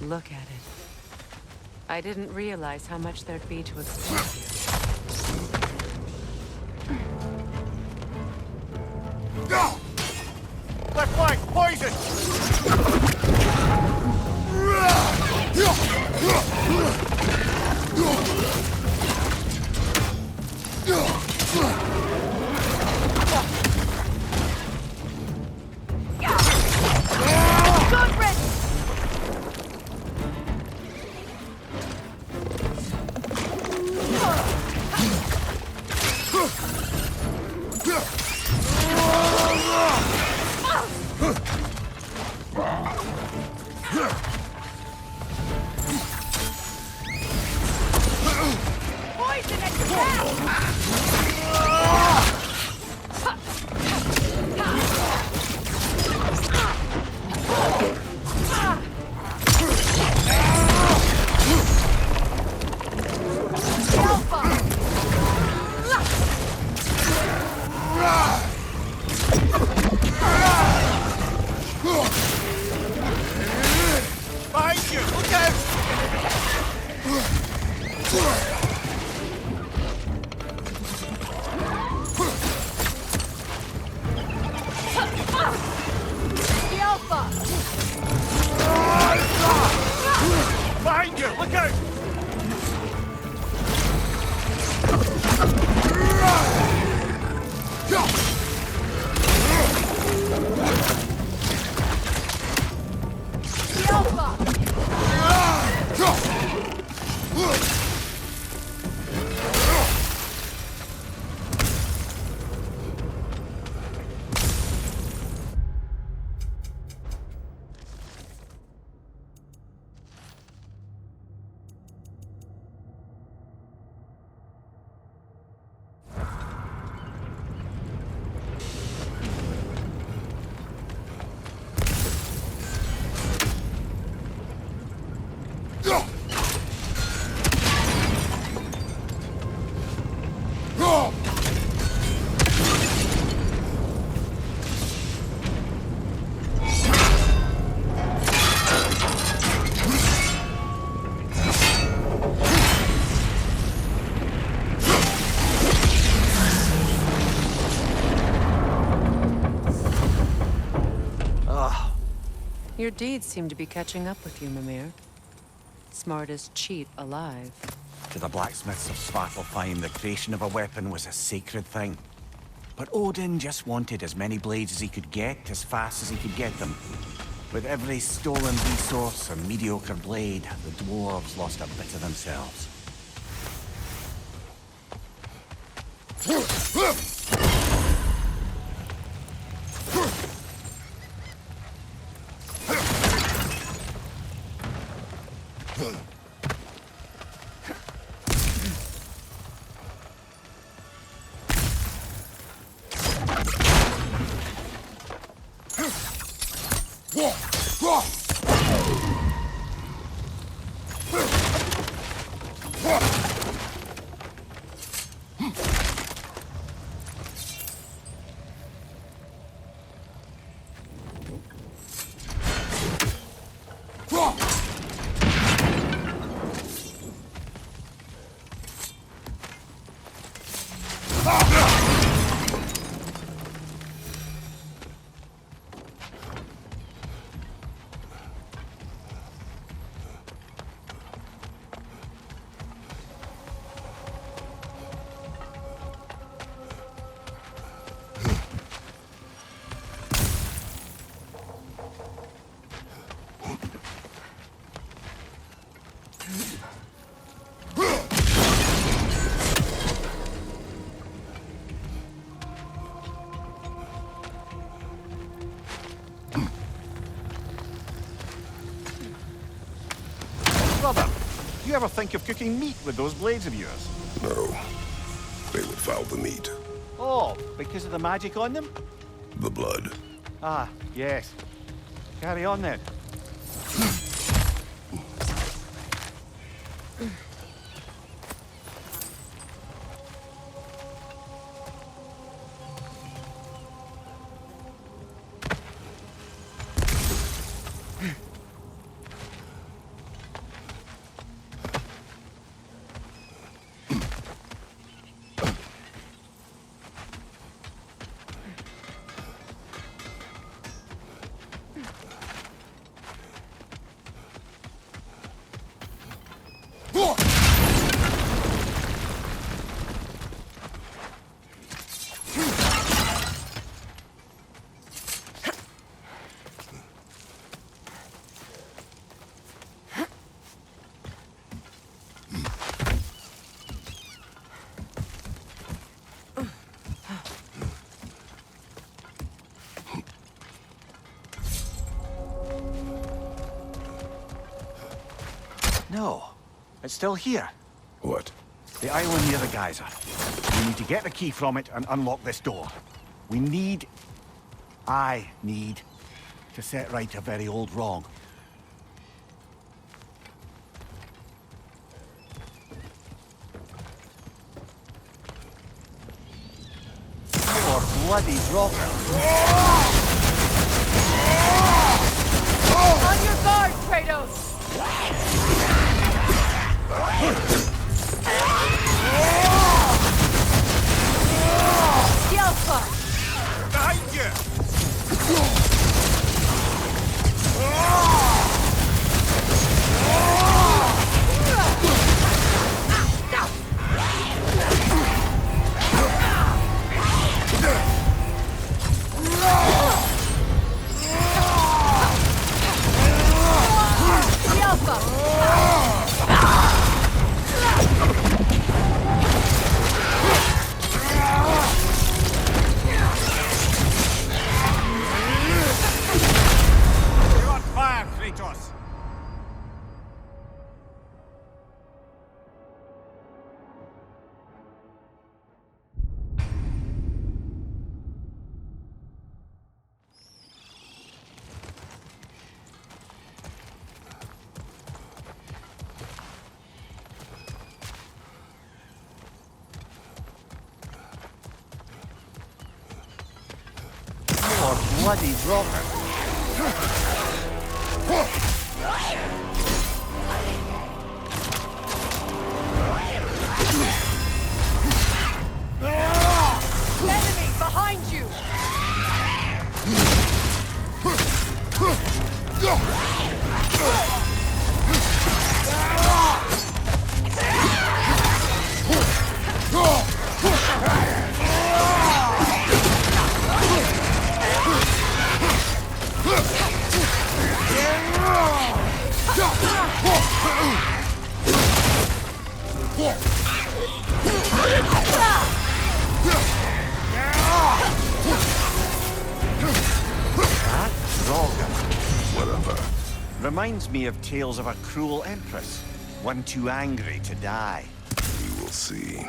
Look at it. I didn't realize how much there'd be to explore here. Left flank, poison! Behind you! Look out! The Alpha! Behind you! Look out! The Alpha! Your deeds seem to be catching up with you, Mimir. Smartest cheat alive. To the blacksmiths of Svartalfheim, the creation of a weapon was a sacred thing. But Odin just wanted as many blades as he could get, as fast as he could get them. With every stolen resource or mediocre blade, the dwarves lost a bit of themselves. Brother, do you ever think of cooking meat with those blades of yours? No. They would foul the meat. Oh, because of the magic on them? The blood. Ah, yes. Carry on then. No, it's still here. What? The island near the geyser. We need to get the key from it and unlock this door. I need to set right a very old wrong. Your bloody rocker! On your guard, Kratos! Yelpa! Behind you! You're on fire, Kratos! Your bloody rocker! Enemy behind you! That rocker Whatever. reminds me of tales of a cruel empress, one too angry to die. We will see.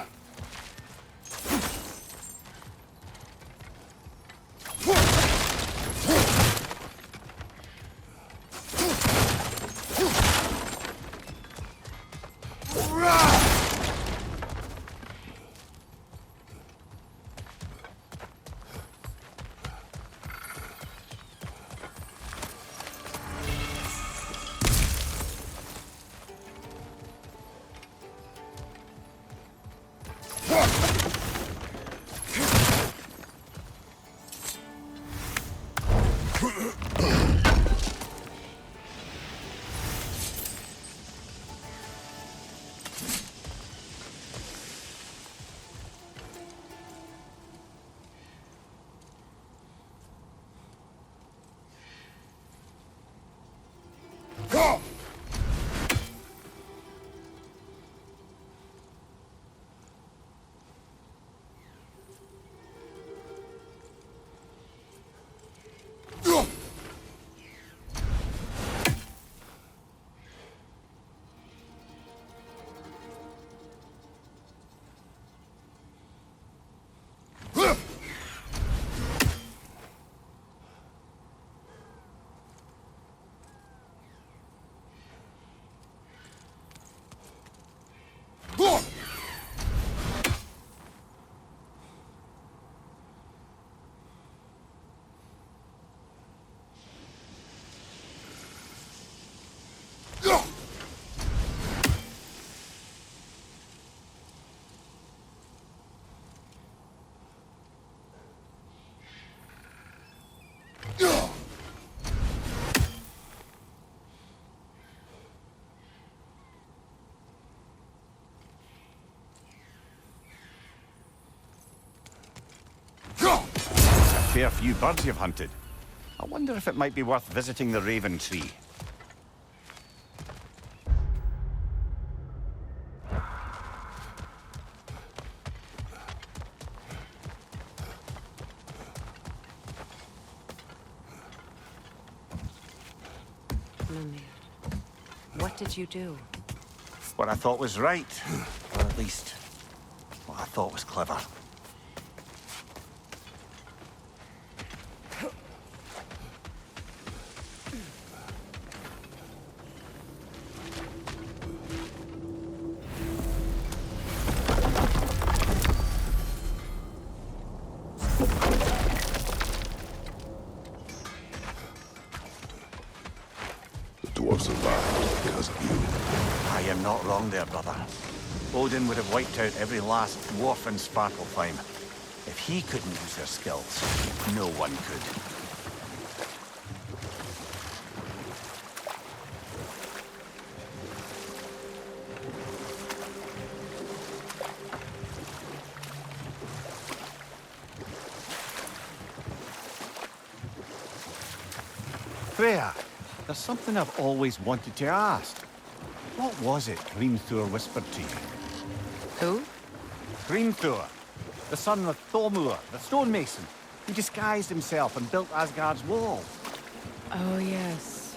Fair few birds you've hunted. I wonder if it might be worth visiting the Raven Tree. Mimir, what did you do? What I thought was right. Or at least, what I thought was clever. The dwarf survived because of you. I am not wrong there, brother. Odin would have wiped out every last dwarf in Svartalfheim. If he couldn't use their skills, no one could. Freya, there's something I've always wanted to ask. What was it Hrimthur whispered to you? Who? Hrimthur, the son of Thormur, the stonemason, who disguised himself and built Asgard's wall. Oh, yes.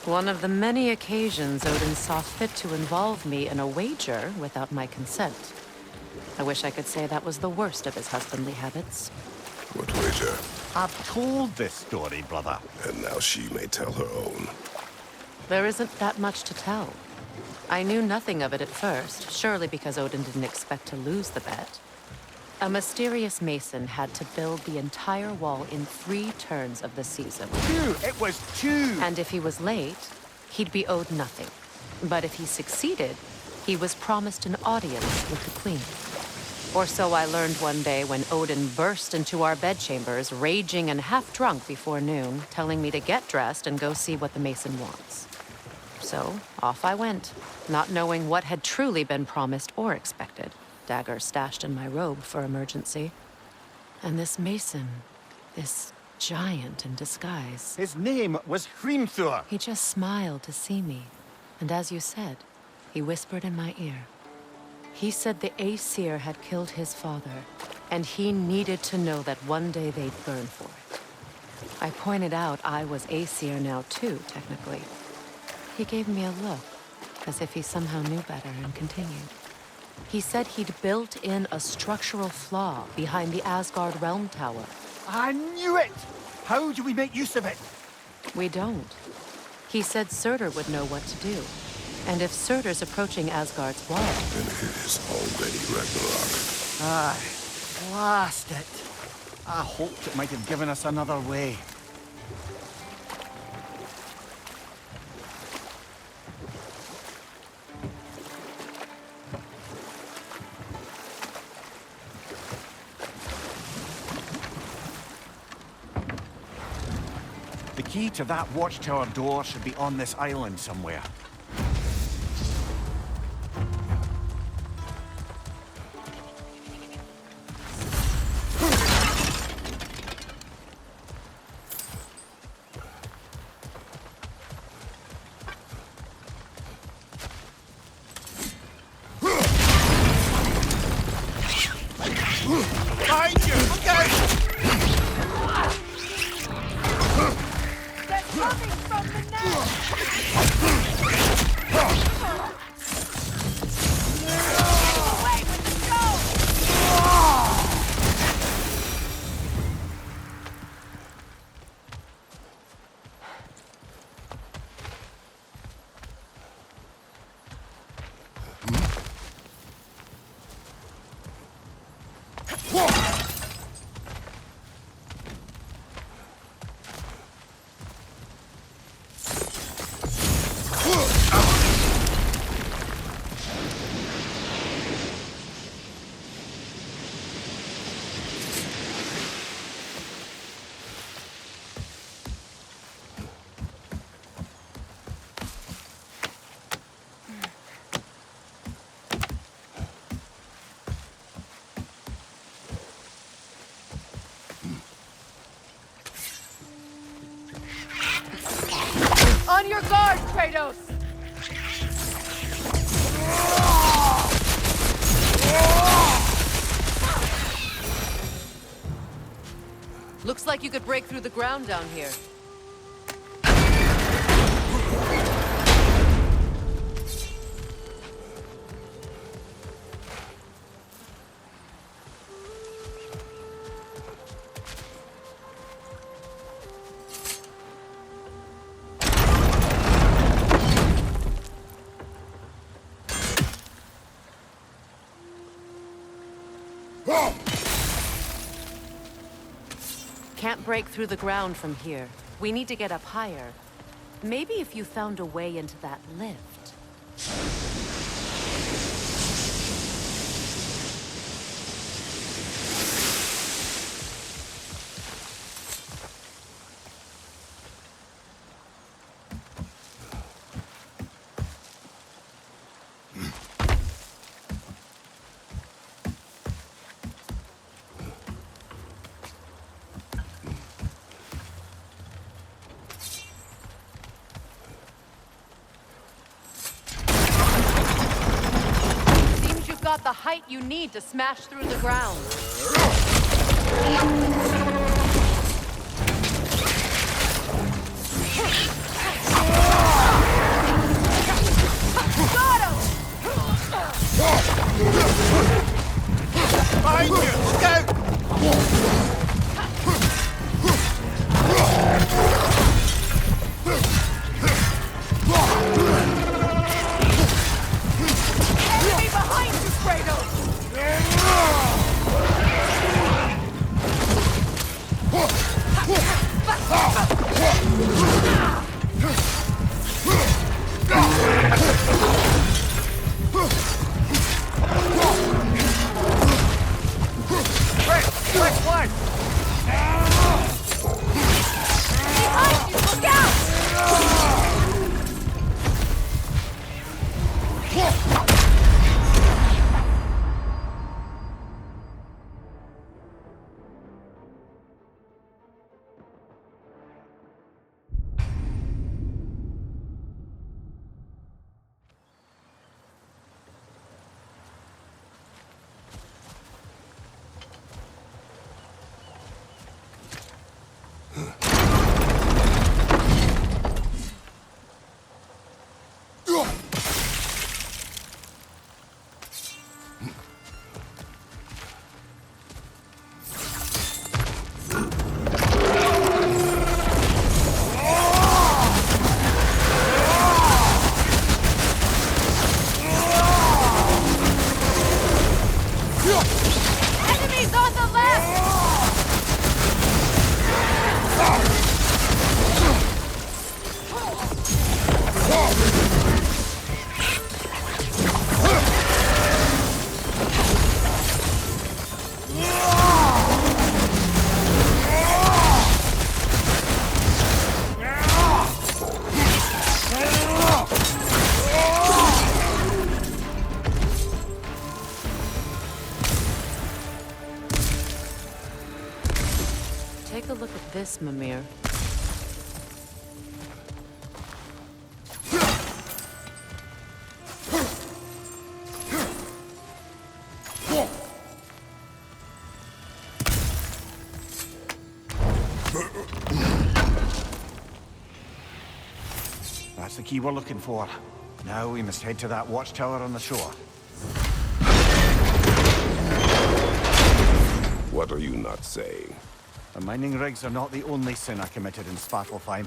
One of the many occasions Odin saw fit to involve me in a wager without my consent. I wish I could say that was the worst of his husbandly habits. What wager? I've told this story, brother. And now she may tell her own. There isn't that much to tell. I knew nothing of it at first, surely because Odin didn't expect to lose the bet. A mysterious mason had to build the entire wall in 3 turns of the season. 2! It was 2! And if he was late, he'd be owed nothing. But if he succeeded, he was promised an audience with the queen. Or so I learned one day when Odin burst into our bedchambers, raging and half-drunk before noon, telling me to get dressed and go see what the mason wants. So, off I went, not knowing what had truly been promised or expected. Dagger stashed in my robe for emergency. And this mason, this giant in disguise, His name was Hrimthur. he just smiled to see me. And as you said, he whispered in my ear. He said the Aesir had killed his father, and he needed to know that one day they'd burn for it. I pointed out I was Aesir now too, technically. He gave me a look, as if he somehow knew better, and continued. He said he'd built in a structural flaw behind the Asgard Realm Tower. I knew it! How do we make use of it? We don't. He said Surtur would know what to do. And if Surtur's approaching Asgard's wall, And it is already Ragnarok. Aye, blast it. I hoped it might have given us another way. The key to that watchtower door should be on this island somewhere. Behind you! Look out! They're coming from the net! Away with the stone! On your guard, Kratos! looks like you could break through the ground down here. Can't break through the ground from here. We need to get up higher. Maybe if you found a way into that lift. Got the height you need to smash through the ground. Got him! Behind you! Look out! Enemy behind you, Kratos! Quick, one! Behind you, look out! Enemies on the left! Take a look at this, Mimir. That's the key we're looking for. Now we must head to that watchtower on the shore. What are you not saying? The mining rigs are not the only sin I committed in Svartalfheim.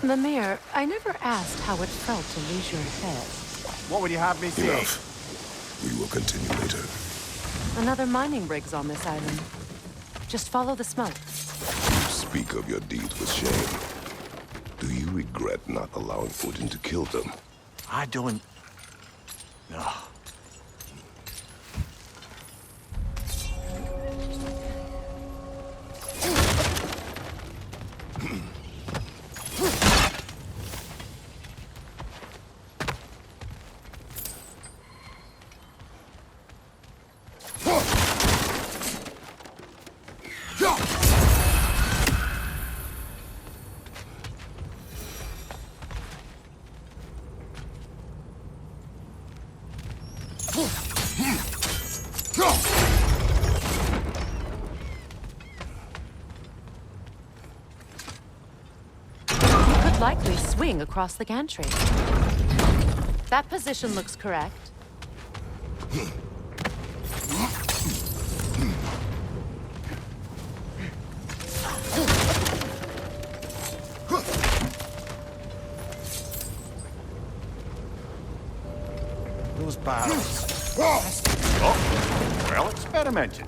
Mimir, I never asked how it felt to lose your head. What would you have me say? Enough. We will continue later. Another mining rig's on this island. Just follow the smoke. You speak of your deeds with shame. Do you regret not allowing Odin to kill them? I don't... No. Likely swing across the gantry. That position looks correct. Those barrels. Oh, well experimented.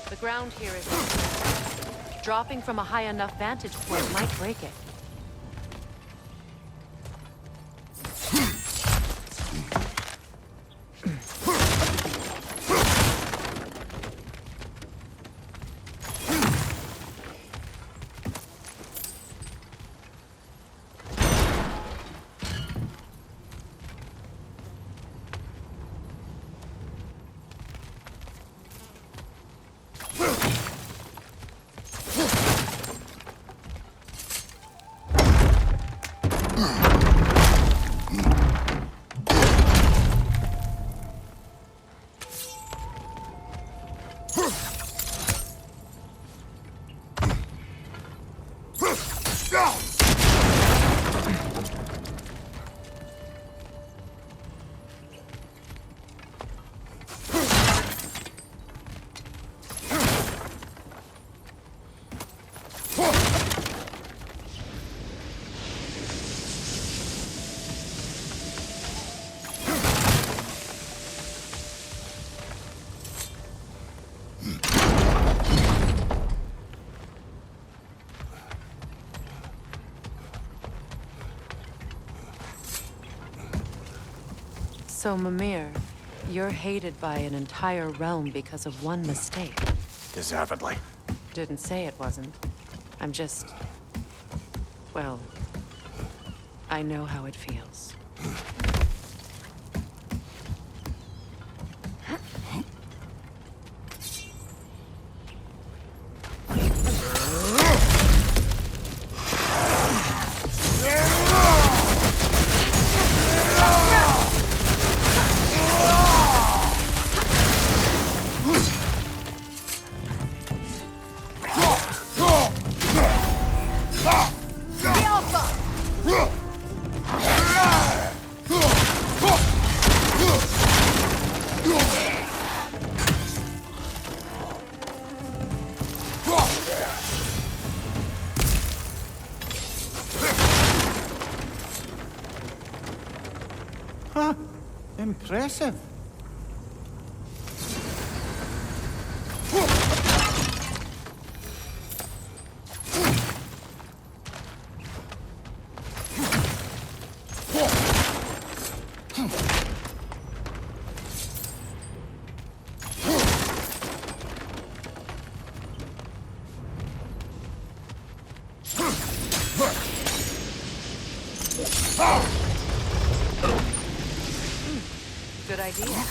The ground here is... Dropping from a high enough vantage point might break it. So, Mimir, you're hated by an entire realm because of one mistake. Deservedly. Didn't say it wasn't. I'm just... Well, I know how it feels. Huh. Impressive. Good idea.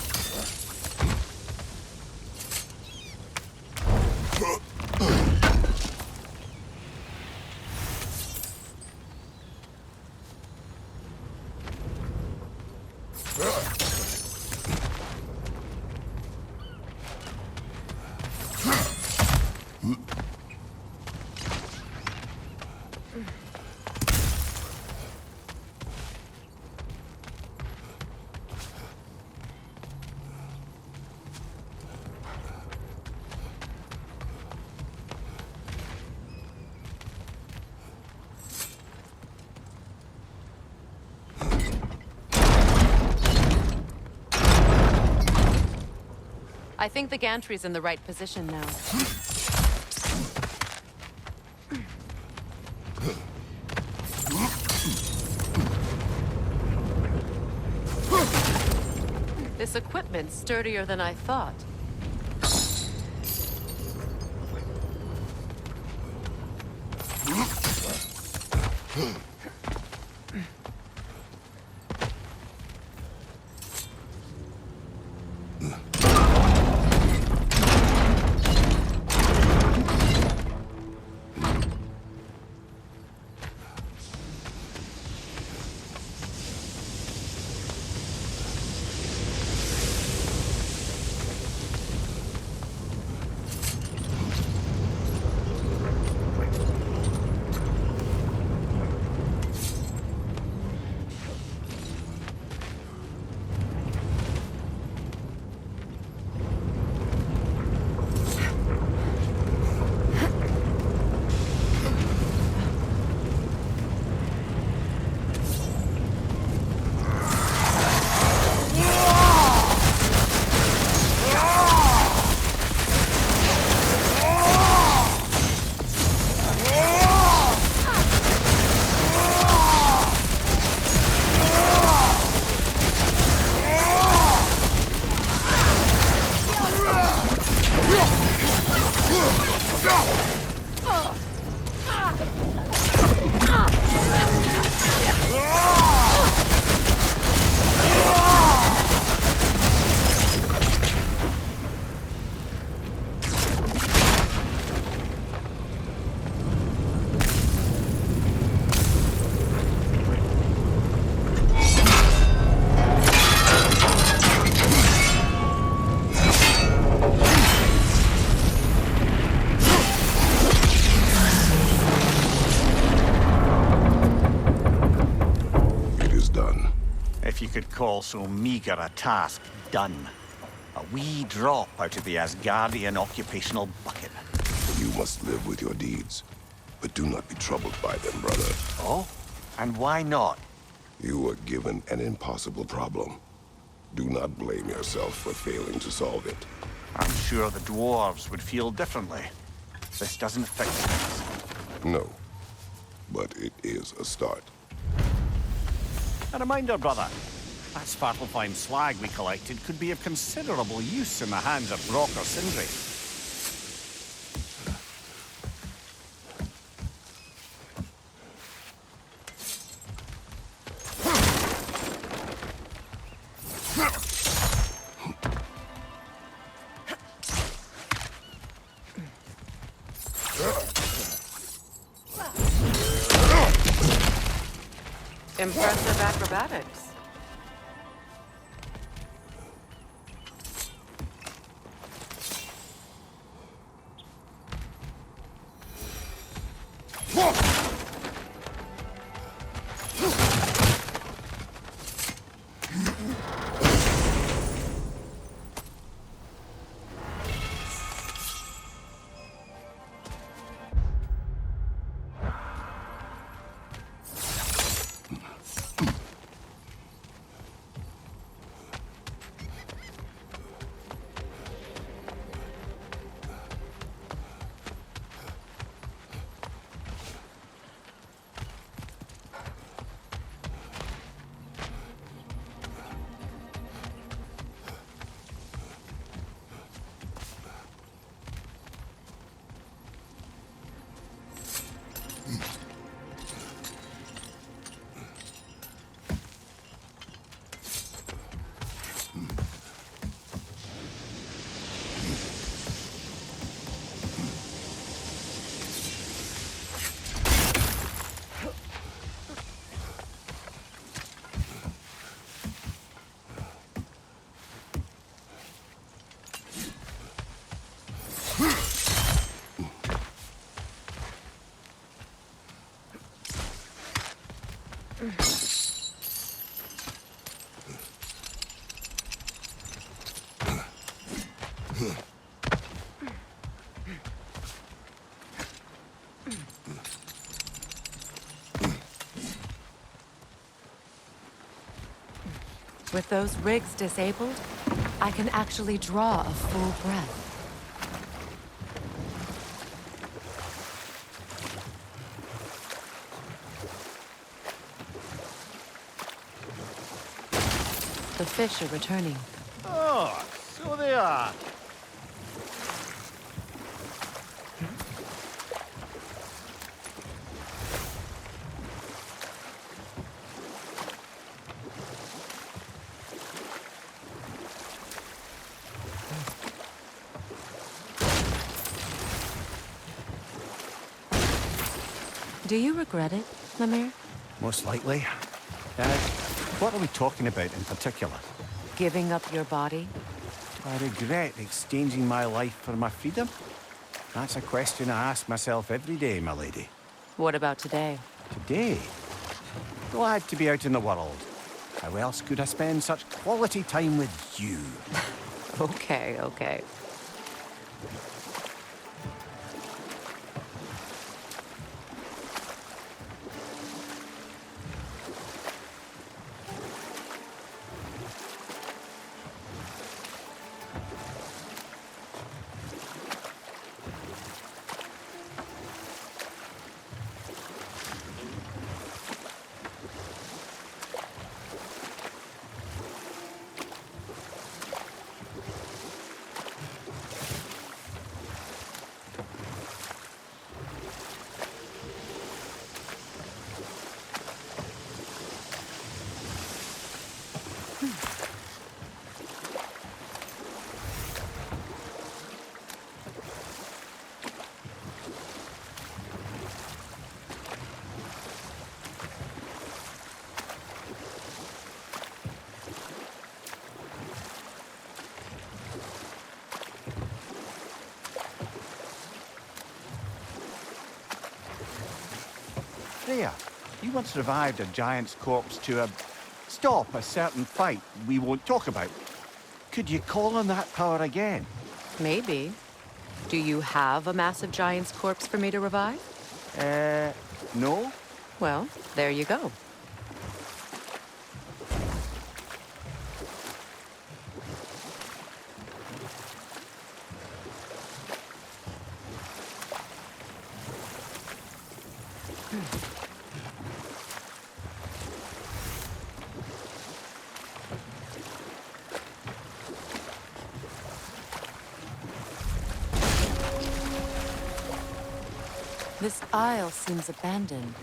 I think the gantry's in the right position now. This equipment's sturdier than I thought. could call so meager a task done. A wee drop out of the Asgardian occupational bucket. You must live with your deeds, but do not be troubled by them, brother. Oh? And why not? You were given an impossible problem. Do not blame yourself for failing to solve it. I'm sure the dwarves would feel differently. This doesn't fix things. No, but it is a start. A reminder, brother. That Svartalfheim slag we collected could be of considerable use in the hands of Brock or Sindri. Impressive acrobatics. With those rigs disabled, I can actually draw a full breath. The fish are returning. Oh, so they are. Do you regret it, Lemire? Most likely. What are we talking about in particular? Giving up your body? Do I regret exchanging my life for my freedom? That's a question I ask myself every day, my lady. What about today? Today? Glad to be out in the world. How else could I spend such quality time with you? Okay, okay. Freya, you once revived a giant's corpse to a stop a certain fight we won't talk about. Could you call on that power again? Maybe. Do you have a massive giant's corpse for me to revive? No? Well, there you go. This isle seems abandoned.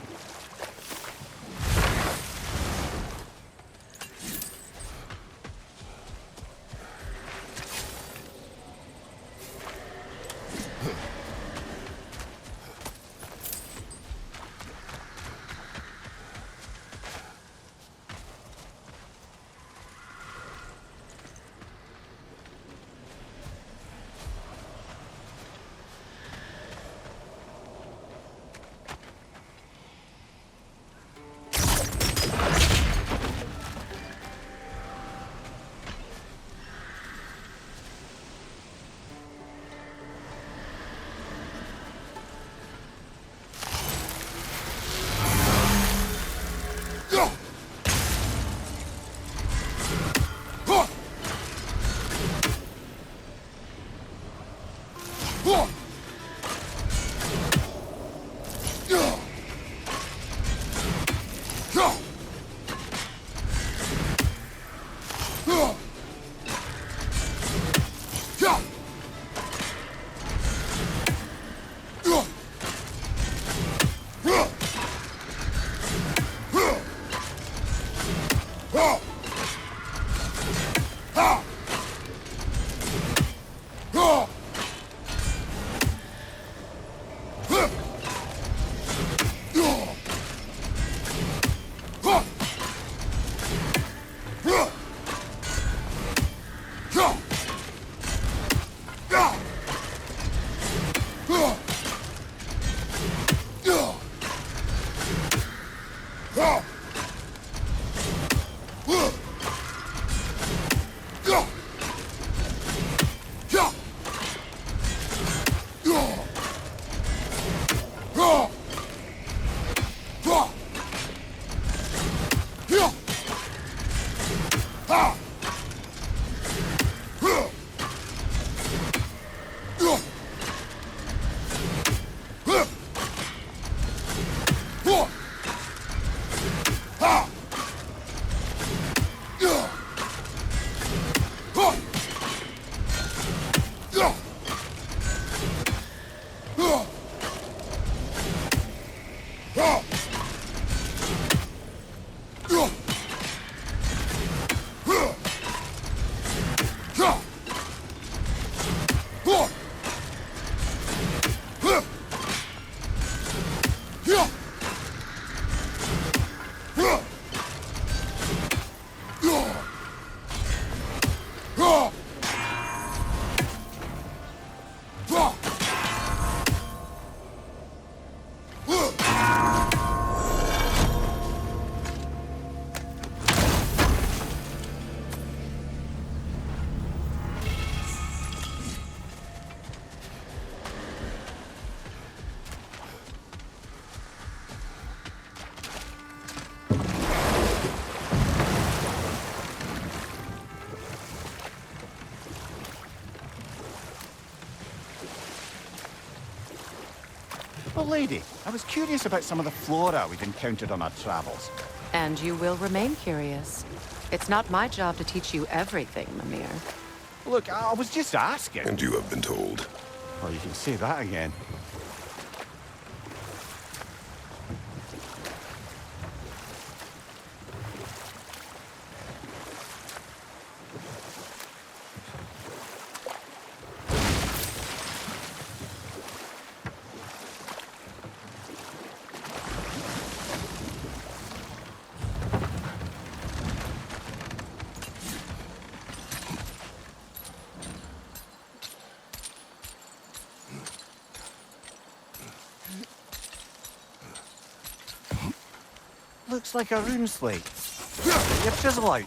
Well, lady, I was curious about some of the flora we've encountered on our travels. And you will remain curious. It's not my job to teach you everything, Mimir. Look, I was just asking. And you have been told. Well, you can say that again. Looks like a rune slate. Get your chisel out.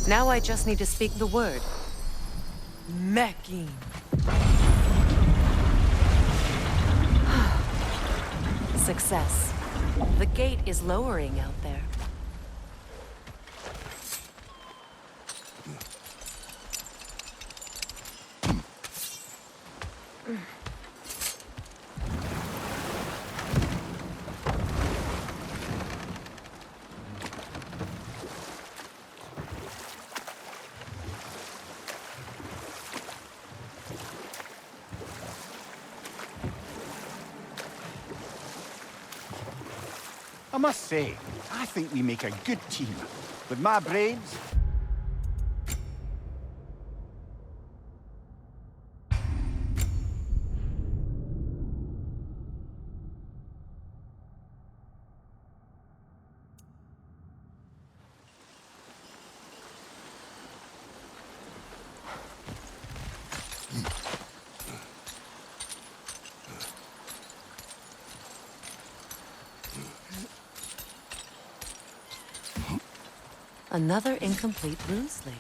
Now I just need to speak the word. Mecking. Success. The gate is lowering out there. I must say, I think we make a good team. With my brains, Another incomplete rune slate.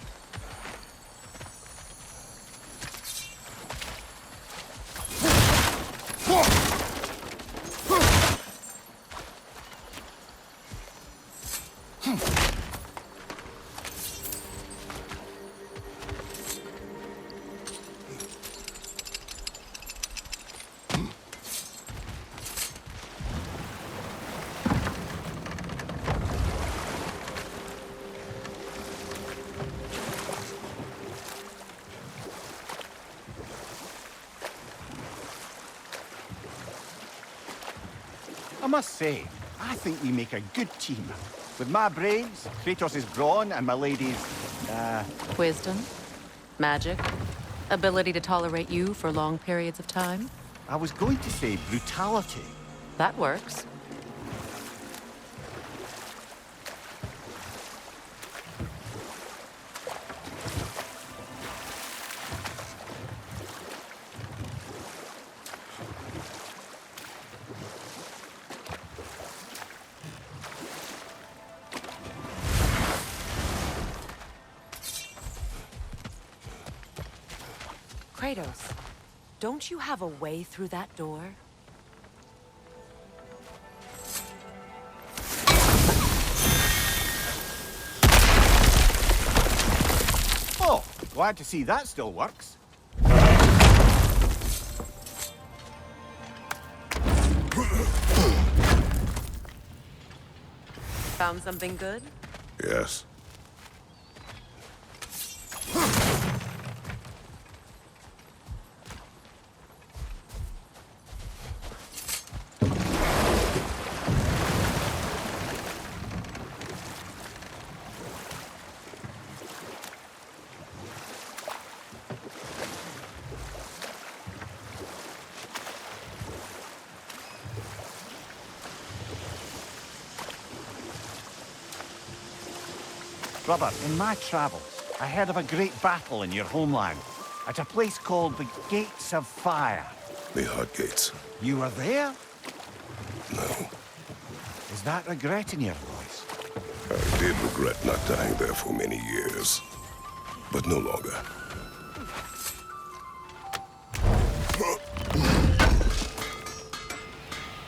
I must say, I think we make a good team. With my brains, Kratos' brawn, and my lady's, Wisdom, magic, ability to tolerate you for long periods of time. I was going to say brutality. That works. Kratos, don't you have a way through that door? Oh, glad to see that still works. Found something good? Yes. Brother, in my travels, I heard of a great battle in your homeland, at a place called the Gates of Fire. The Hot Gates. You were there? No. Is that regret in your voice? I did regret not dying there for many years. But no longer.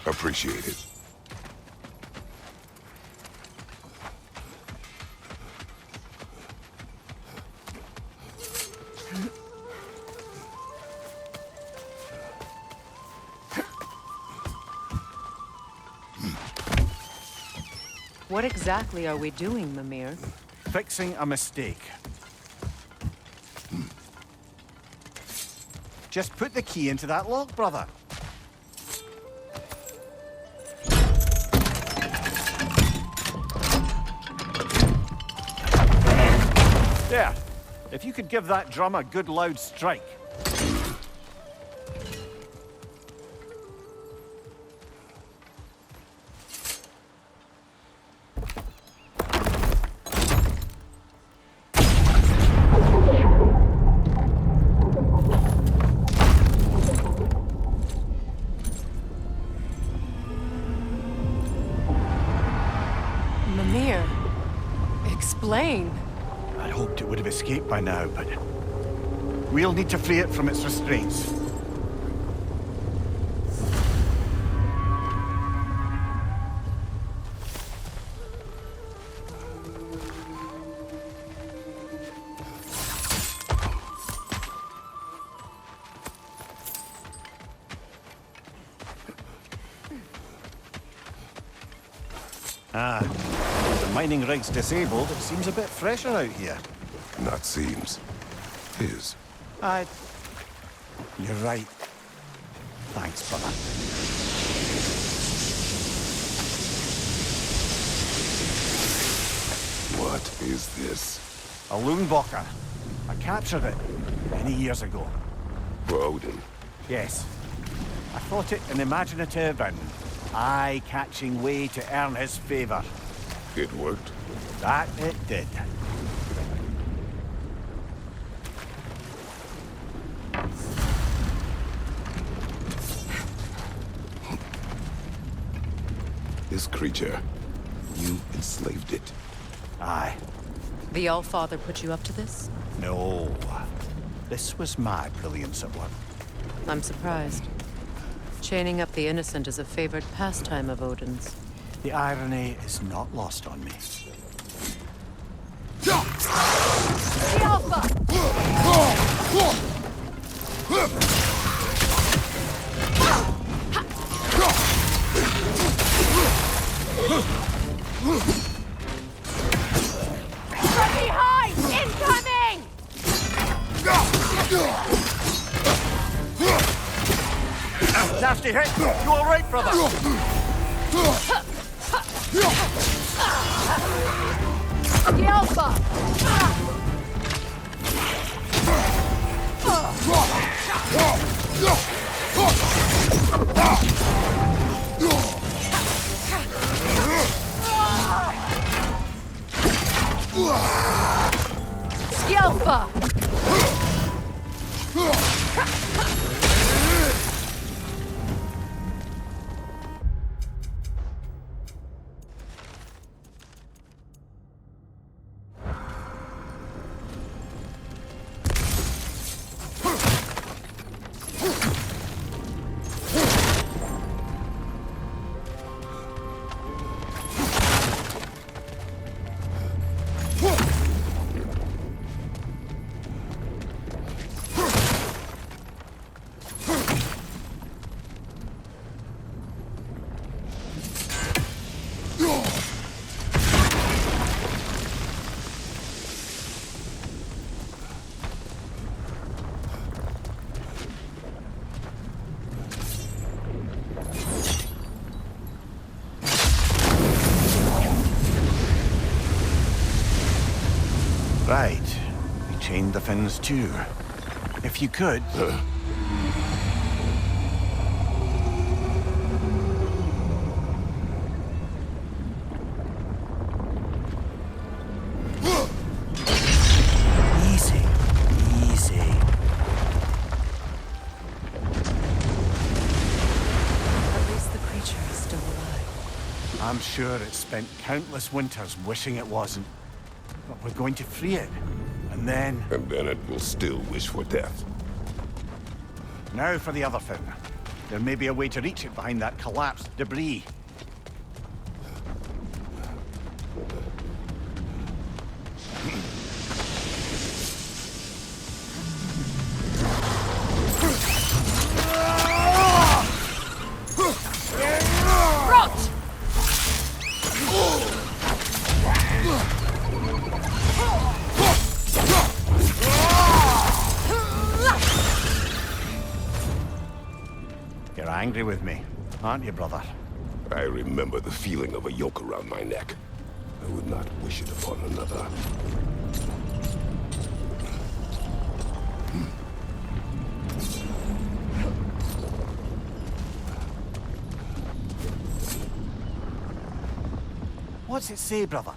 Appreciate it. What exactly are we doing, Mimir? Fixing a mistake. Just put the key into that lock, brother. There. If you could give that drum a good loud strike. Mimir, explain. I hoped it would have escaped by now, but we'll need to free it from its restraints. Ah, the mining rig's disabled. It seems a bit fresher out here. Not seems. Is. You're right. Thanks, brother. What is this? A Loonbocker. I captured it many years ago. For Odin. Yes. I thought it an imaginative and eye-catching way to earn his favor. It worked? That it did. This creature, you enslaved it. Aye. The Allfather put you up to this? No. This was my brilliance at work. I'm surprised. Chaining up the innocent is a favored pastime of Odin's. The irony is not lost on me. The Alpha! From behind! Incoming! Nasty hit! You all right, brother? The Alpha! Skilfa! Right. We chained the fins too. If you could... Easy. Easy. At least the creature is still alive. I'm sure it spent countless winters wishing it wasn't. But we're going to free it. And then... And then it will still wish for death. Now for the other fin. There may be a way to reach it behind that collapsed debris. You're angry with me, aren't you, brother? I remember the feeling of a yoke around my neck. I would not wish it upon another. What's it say, brother?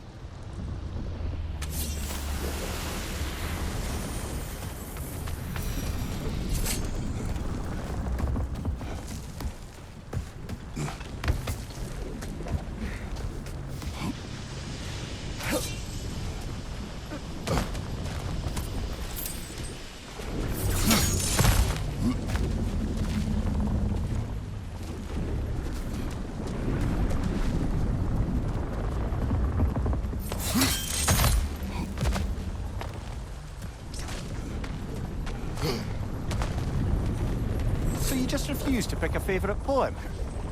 So you just refuse to pick a favorite poem?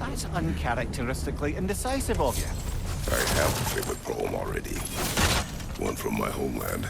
That's uncharacteristically indecisive of you. I have a favorite poem already. One from my homeland.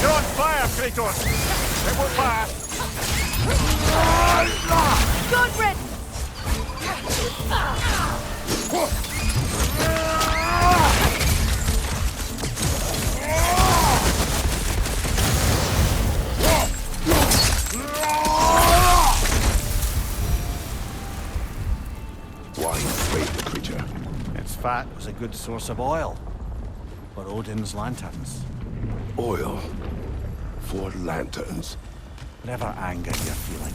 You're on fire, Kratos! It won't pass! Good riddance! Why slay the creature? Its fat was a good source of oil for Odin's lanterns. Oil. For lanterns. Whatever anger you're feeling,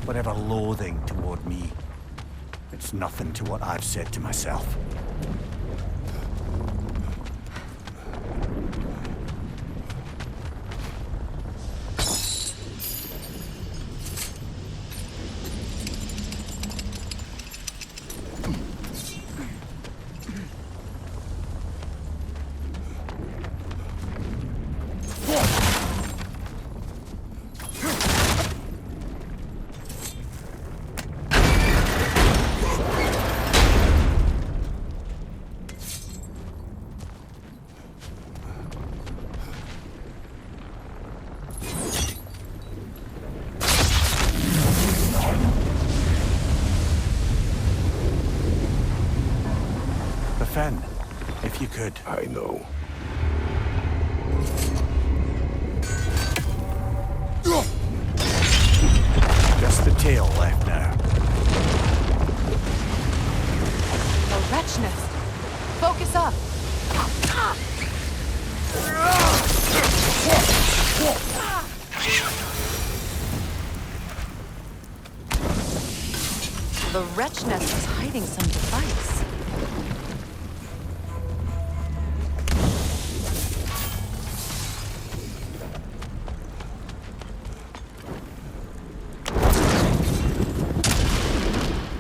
whatever loathing toward me, it's nothing to what I've said to myself. Defend, if you could. I know. Just the tail left now. A wretch nest. Focus up. The wretch nest is hiding some device.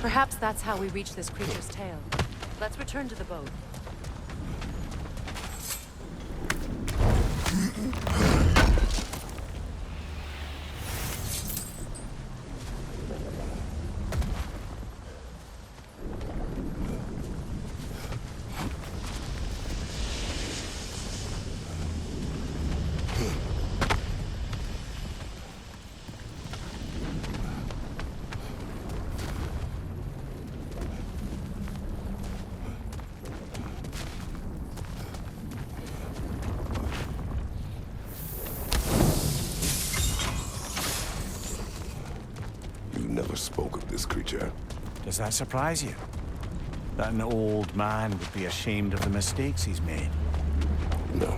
Perhaps that's how we reach this creature's tail. Let's return to the boat. Never spoke of this creature. Does that surprise you? That an old man would be ashamed of the mistakes he's made? No.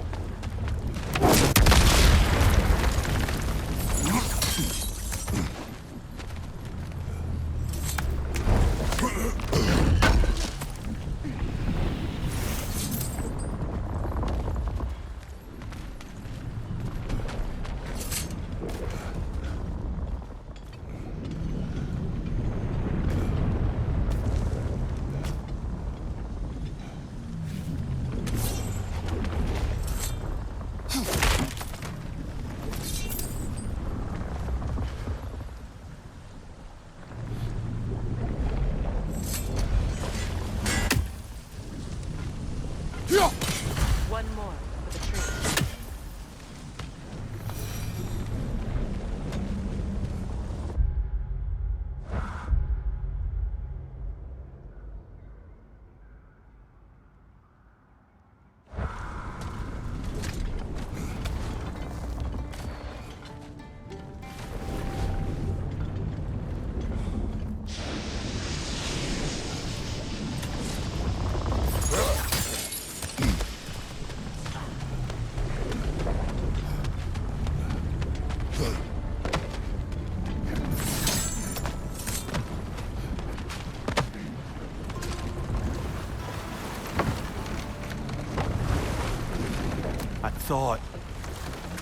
thought,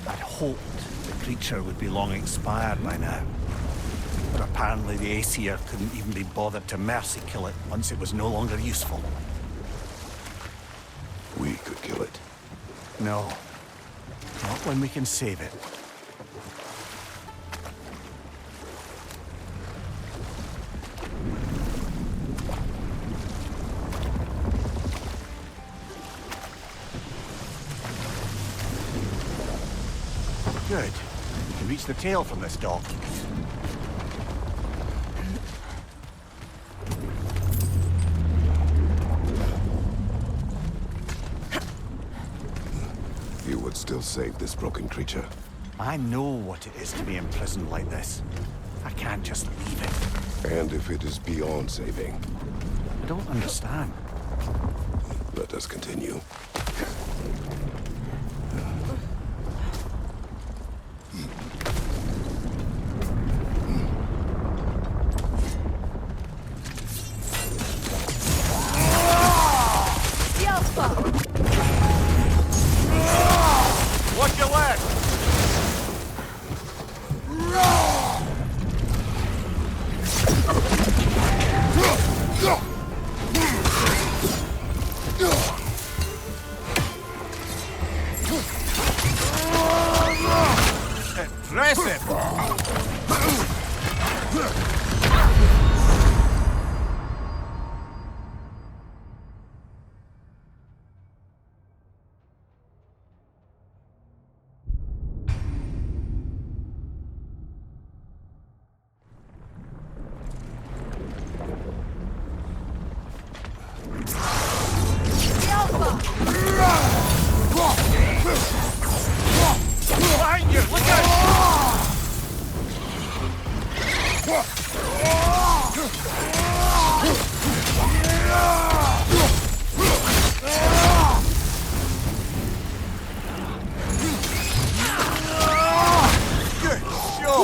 I'd hoped the creature would be long expired by now. But apparently the Aesir couldn't even be bothered to mercy kill it once it was no longer useful. We could kill it. No. Not when we can save it. Good. We can reach the tail from this dock. You would still save this broken creature. I know what it is to be imprisoned like this. I can't just leave it. And if it is beyond saving, I don't understand. let us continue. Watch your left! Impressive! Behind you! Look out! Good show!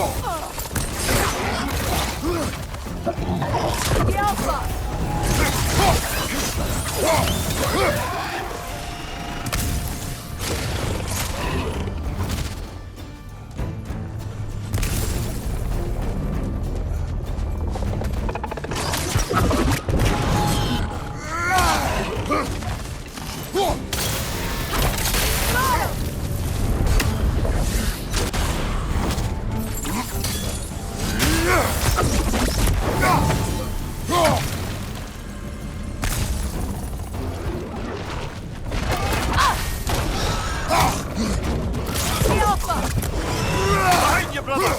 Behind you, brother!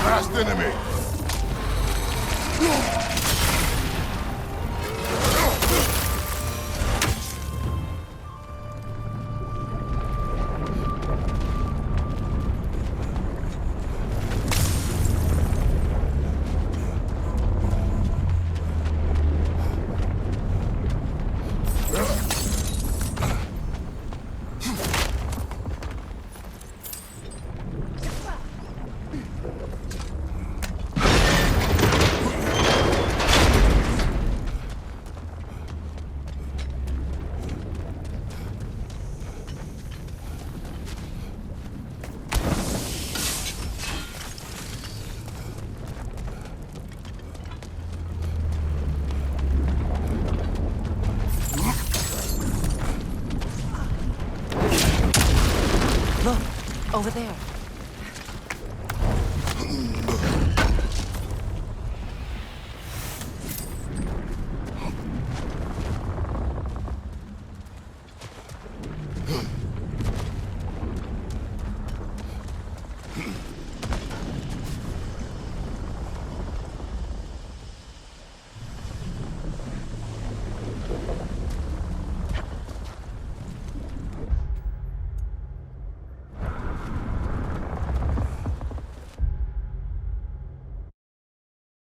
Last enemy! Look, over there.